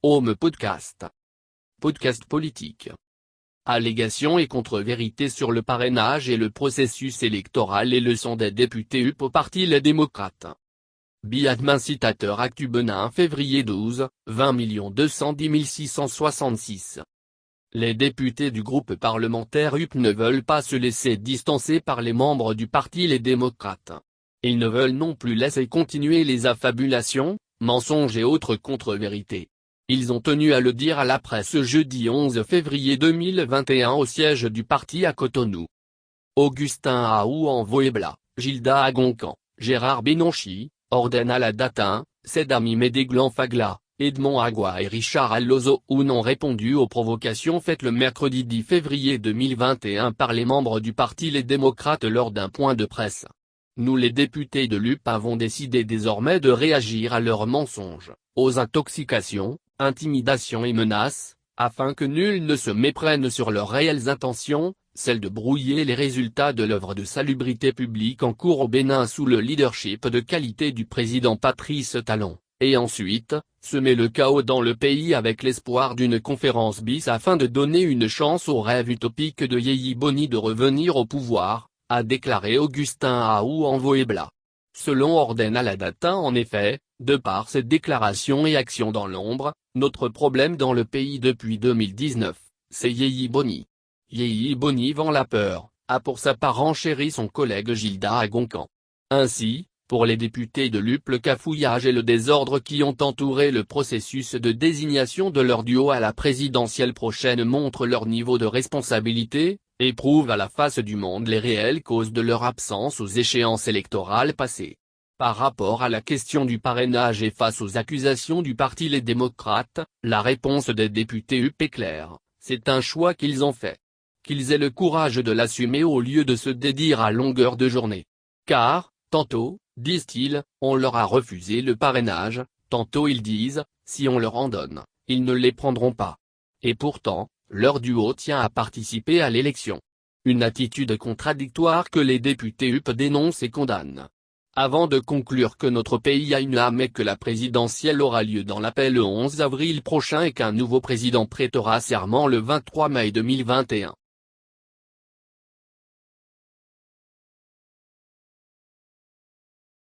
Home Podcast. Podcast politique. Allégations et contre-vérités sur le parrainage et le processus électoral et leçons des députés UP au Parti Les Démocrates. Biad incitateur Actu Benin février 12, 20 210 666. Les députés du groupe parlementaire UP ne veulent pas se laisser distancer par les membres du Parti Les Démocrates. Ils ne veulent non plus laisser continuer les affabulations, mensonges et autres contre-vérités. Ils ont tenu à le dire à la presse jeudi 11 février 2021 au siège du parti à Cotonou. Augustin Aou Envoebla, Gilda Agoncan, Gérard Benonchi, Ordenala Datin, Sedami Medeglan Fagla, Edmond Agua et Richard Allozo n'ont répondu aux provocations faites le mercredi 10 février 2021 par les membres du Parti Les Démocrates lors d'un point de presse. Nous les députés de l'UP avons décidé désormais de réagir à leurs mensonges, aux intoxications, intimidations et menaces, afin que nul ne se méprenne sur leurs réelles intentions, celles de brouiller les résultats de l'œuvre de salubrité publique en cours au Bénin sous le leadership de qualité du président Patrice Talon, et ensuite, semer le chaos dans le pays avec l'espoir d'une conférence bis afin de donner une chance au rêve utopique de Yéhi Boni de revenir au pouvoir, a déclaré Augustin Aou Envoebla. Selon Ordenala Datin en effet, de par ses déclarations et actions dans l'ombre, notre problème dans le pays depuis 2019, c'est Yéhi Boni. Yéhi Boni vend la peur, a pour sa part renchéri son collègue Gilda Agoncan. Ainsi, pour les députés de l'UP le cafouillage et le désordre qui ont entouré le processus de désignation de leur duo à la présidentielle prochaine montrent leur niveau de responsabilité, et prouvent à la face du monde les réelles causes de leur absence aux échéances électorales passées. Par rapport à la question du parrainage et face aux accusations du Parti Les Démocrates, la réponse des députés UP est claire, c'est un choix qu'ils ont fait. Qu'ils aient le courage de l'assumer au lieu de se dédire à longueur de journée. Car, tantôt, disent-ils, on leur a refusé le parrainage, tantôt ils disent, si on leur en donne, ils ne les prendront pas. Et pourtant, leur duo tient à participer à l'élection. Une attitude contradictoire que les députés UP dénoncent et condamnent. Avant de conclure que notre pays a une âme et que la présidentielle aura lieu dans la paix le 11 avril prochain et qu'un nouveau président prêtera serment le 23 mai 2021.